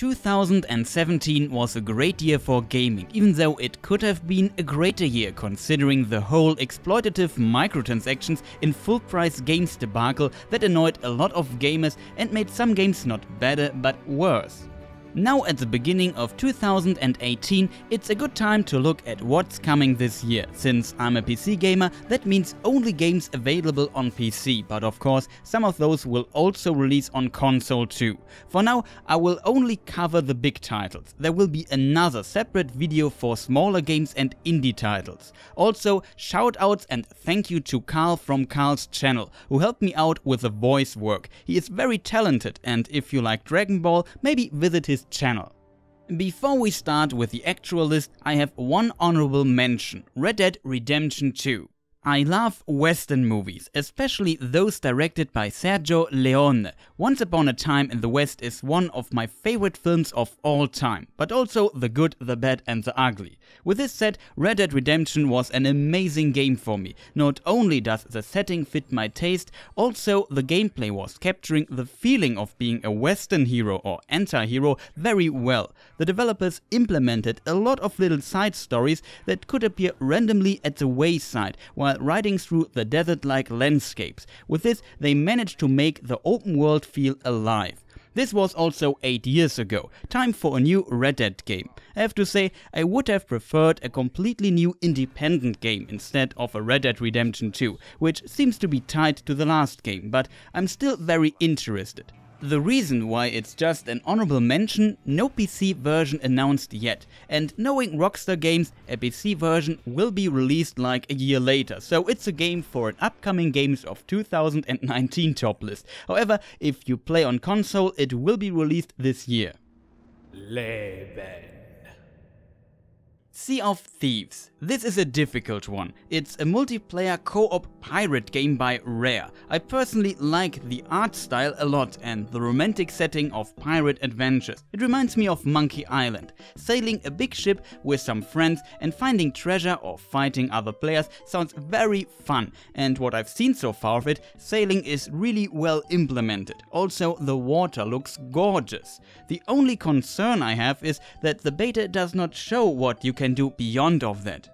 2017 was a great year for gaming, even though it could have been a greater year considering the whole exploitative microtransactions in full-price games debacle that annoyed a lot of gamers and made some games not better but worse. Now at the beginning of 2018, it's a good time to look at what's coming this year. Since I'm a PC gamer, that means only games available on PC, but of course some of those will also release on console too. For now, I will only cover the big titles. There will be another separate video for smaller games and indie titles. Also, shoutouts and thank you to Carl from Carl's channel, who helped me out with the voice work. He is very talented, and if you like Dragon Ball, maybe visit his channel. Before we start with the actual list, I have one honorable mention: Red Dead Redemption 2. I love Western movies, especially those directed by Sergio Leone. Once Upon a Time in the West is one of my favorite films of all time, but also The Good, the Bad and the Ugly. With this said, Red Dead Redemption was an amazing game for me. Not only does the setting fit my taste, also the gameplay was capturing the feeling of being a Western hero or anti-hero very well. The developers implemented a lot of little side stories that could appear randomly at the wayside while riding through the desert-like landscapes. With this, they managed to make the open world feel alive. This was also 8 years ago. Time for a new Red Dead game. I have to say, I would have preferred a completely new independent game instead of a Red Dead Redemption 2, which seems to be tied to the last game, but I'm still very interested. The reason why it's just an honorable mention: no PC version announced yet, and knowing Rockstar Games, a PC version will be released like a year later, so it's a game for an upcoming Games of 2019 top list. However, if you play on console, it will be released this year. Leben. Sea of Thieves. This is a difficult one. It's a multiplayer co-op pirate game by Rare. I personally like the art style a lot and the romantic setting of pirate adventures. It reminds me of Monkey Island. Sailing a big ship with some friends and finding treasure or fighting other players sounds very fun, and what I've seen so far of it, sailing is really well implemented. Also, the water looks gorgeous. The only concern I have is that the beta does not show what you can do beyond of that.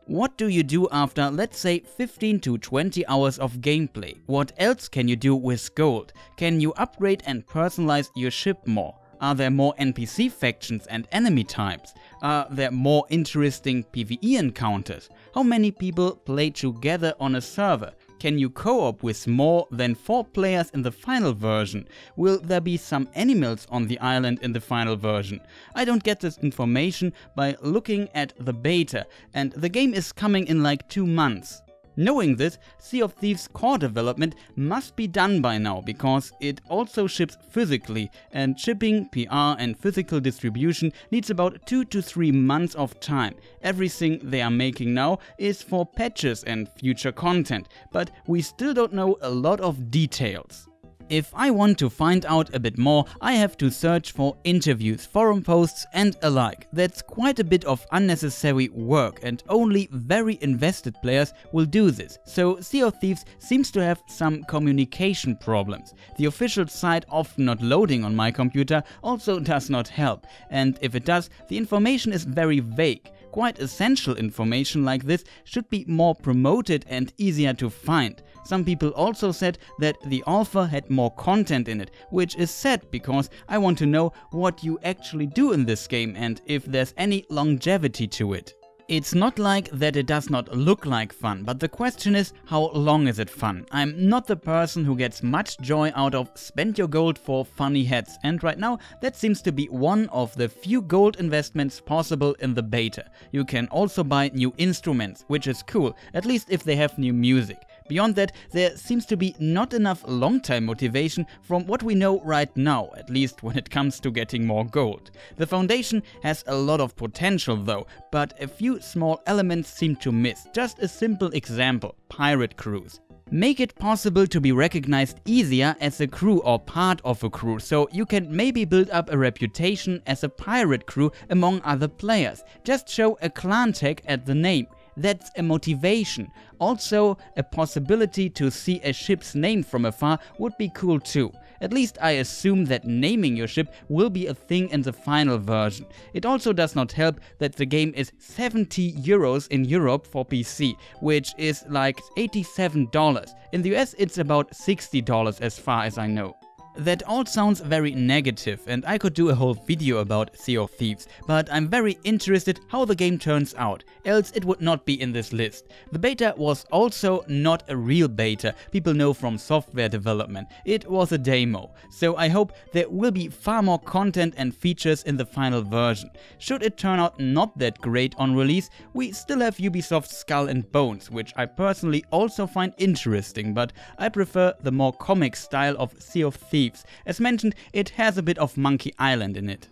What do you do after, let's say, 15 to 20 hours of gameplay? What else can you do with gold? Can you upgrade and personalize your ship more? Are there more NPC factions and enemy types? Are there more interesting PvE encounters? How many people play together on a server? Can you co-op with more than 4 players in the final version? Will there be some animals on the island in the final version? I don't get this information by looking at the beta, and the game is coming in like 2 months. Knowing this, Sea of Thieves core development must be done by now, because it also ships physically, and shipping, PR and physical distribution needs about 2 to 3 months of time. Everything they are making now is for patches and future content, but we still don't know a lot of details. If I want to find out a bit more, I have to search for interviews, forum posts and alike. That's quite a bit of unnecessary work, and only very invested players will do this. So Sea of Thieves seems to have some communication problems. The official site often not loading on my computer also does not help, and if it does, the information is very vague. Quite essential information like this should be more promoted and easier to find. Some people also said that the alpha had more content in it, which is sad because I want to know what you actually do in this game and if there's any longevity to it. It's not like that it does not look like fun, but the question is, how long is it fun? I'm not the person who gets much joy out of spend your gold for funny hats, and right now that seems to be one of the few gold investments possible in the beta. You can also buy new instruments, which is cool, at least if they have new music. Beyond that, there seems to be not enough long-time motivation from what we know right now, at least when it comes to getting more gold. The Foundation has a lot of potential though, but a few small elements seem to miss. Just a simple example: pirate crews. Make it possible to be recognized easier as a crew or part of a crew, so you can maybe build up a reputation as a pirate crew among other players. Just show a clan tag at the name. That's a motivation. Also, a possibility to see a ship's name from afar would be cool too. At least I assume that naming your ship will be a thing in the final version. It also does not help that the game is €70 in Europe for PC, which is like $87. In the US it's about $60 as far as I know. That all sounds very negative and I could do a whole video about Sea of Thieves, but I'm very interested how the game turns out, else it would not be in this list. The beta was also not a real beta, people know from software development. It was a demo, so I hope there will be far more content and features in the final version. Should it turn out not that great on release, we still have Ubisoft's Skull and Bones, which I personally also find interesting, but I prefer the more comic style of Sea of Thieves. As mentioned, it has a bit of Monkey Island in it.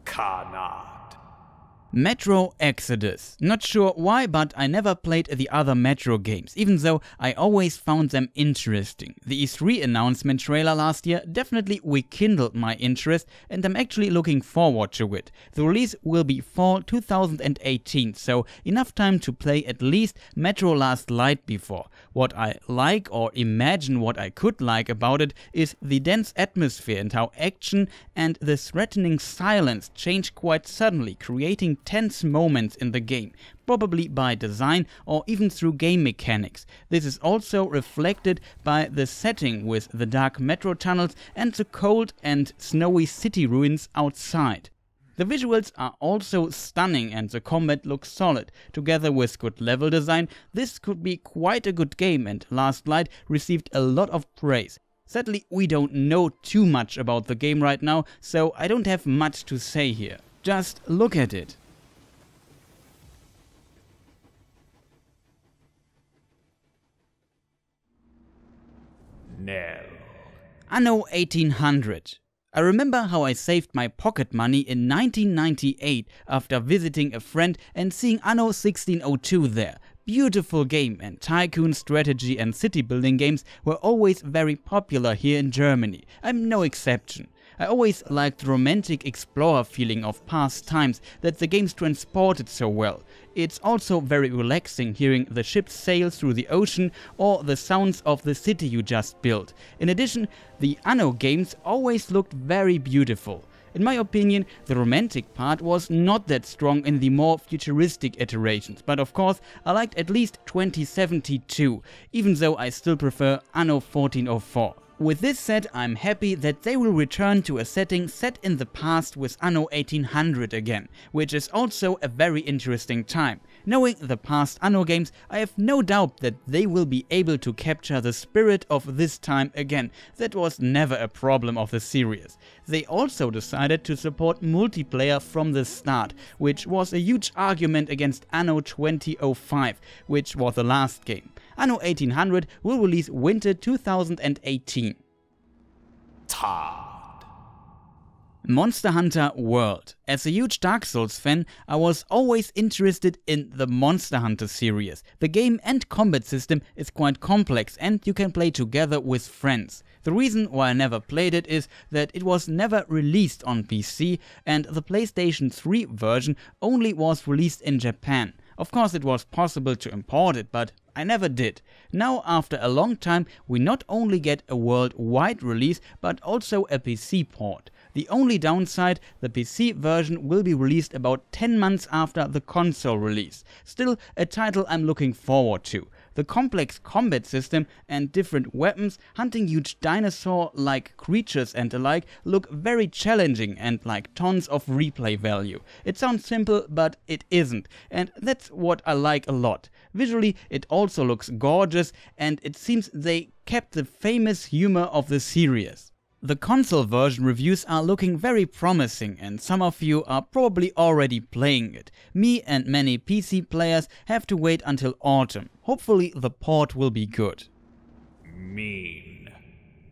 Canard. Metro Exodus. Not sure why, but I never played the other Metro games, even though I always found them interesting. The E3 announcement trailer last year definitely rekindled my interest and I'm actually looking forward to it. The release will be fall 2018, so enough time to play at least Metro Last Light before. What I like, or imagine what I could like about it, is the dense atmosphere and how action and the threatening silence change quite suddenly, creating tense moments in the game, probably by design or even through game mechanics. This is also reflected by the setting with the dark metro tunnels and the cold and snowy city ruins outside. The visuals are also stunning and the combat looks solid. Together with good level design, this could be quite a good game and Last Light received a lot of praise. Sadly, we don't know too much about the game right now, so I don't have much to say here. Just look at it. Nell. Anno 1800. I remember how I saved my pocket money in 1998 after visiting a friend and seeing Anno 1602 there. Beautiful game, and tycoon, strategy and city building games were always very popular here in Germany. I'm no exception. I always liked the romantic explorer feeling of past times that the games transported so well. It's also very relaxing hearing the ship sail through the ocean or the sounds of the city you just built. In addition, the Anno games always looked very beautiful. In my opinion, the romantic part was not that strong in the more futuristic iterations, but of course I liked at least 2072, even though I still prefer Anno 1404. With this said, I'm happy that they will return to a setting set in the past with Anno 1800 again, which is also a very interesting time. Knowing the past Anno games, I have no doubt that they will be able to capture the spirit of this time again. That was never a problem of the series. They also decided to support multiplayer from the start, which was a huge argument against Anno 2005, which was the last game. Anno 1800 will release winter 2018. Todd. Monster Hunter World. As a huge Dark Souls fan, I was always interested in the Monster Hunter series. The game and combat system is quite complex and you can play together with friends. The reason why I never played it is that it was never released on PC and the PlayStation 3 version only was released in Japan. Of course it was possible to import it, but I never did. Now, after a long time, we not only get a worldwide release, but also a PC port. The only downside, the PC version will be released about 10 months after the console release. Still, a title I'm looking forward to. The complex combat system and different weapons, hunting huge dinosaur-like creatures and the like look very challenging and like tons of replay value. It sounds simple, but it isn't, and that's what I like a lot. Visually, it also looks gorgeous, and it seems they kept the famous humor of the series. The console version reviews are looking very promising and some of you are probably already playing it. Me and many PC players have to wait until autumn. Hopefully the port will be good. Mean.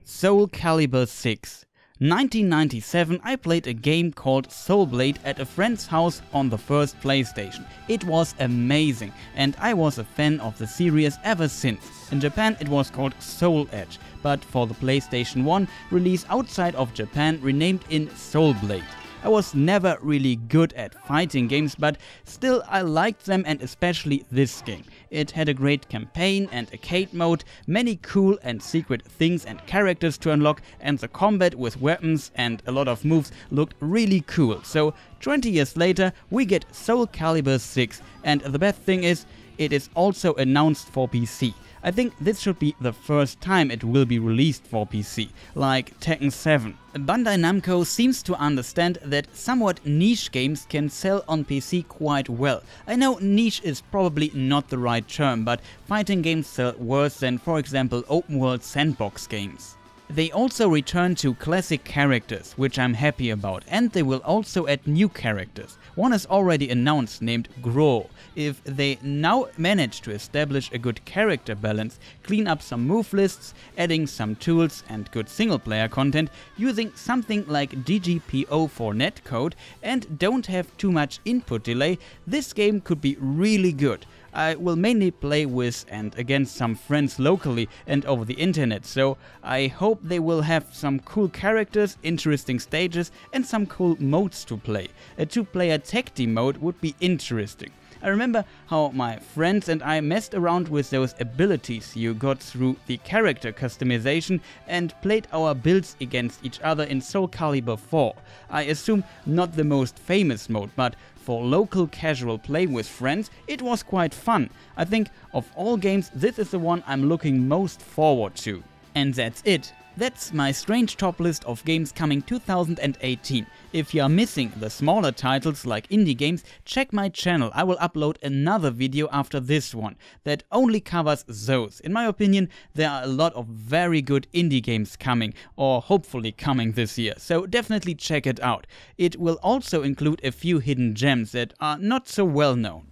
Soul Calibur 6. 1997 I played a game called Soul Blade at a friend's house on the first PlayStation. It was amazing and I was a fan of the series ever since. In Japan it was called Soul Edge, but for the PlayStation 1 release outside of Japan renamed in Soul Blade. I was never really good at fighting games, but still I liked them, and especially this game. It had a great campaign and arcade mode, many cool and secret things and characters to unlock, and the combat with weapons and a lot of moves looked really cool. So 20 years later we get Soul Calibur 6, and the best thing is, it is also announced for PC. I think this should be the first time it will be released for PC, like Tekken 7. Bandai Namco seems to understand that somewhat niche games can sell on PC quite well. I know niche is probably not the right term, but fighting games sell worse than, for example, open world sandbox games. They also return to classic characters, which I'm happy about, and they will also add new characters. One is already announced, named Gro. If they now manage to establish a good character balance, clean up some move lists, adding some tools and good single player content, using something like DGPO for netcode, and don't have too much input delay, this game could be really good. I will mainly play with and against some friends locally and over the internet, so I hope they will have some cool characters, interesting stages and some cool modes to play. A 2-player tag team mode would be interesting. I remember how my friends and I messed around with those abilities you got through the character customization and played our builds against each other in Soul Calibur 4. I assume not the most famous mode, but for local casual play with friends it was quite fun. I think of all games this is the one I'm looking most forward to. And that's it. That's my strange top list of games coming 2018. If you are missing the smaller titles like indie games, check my channel. I will upload another video after this one that only covers those. In my opinion, there are a lot of very good indie games coming, or hopefully coming this year, so definitely check it out. It will also include a few hidden gems that are not so well known.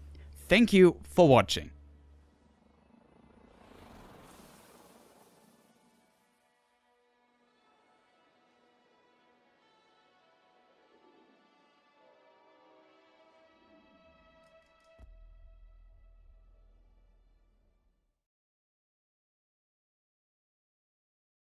Thank you for watching.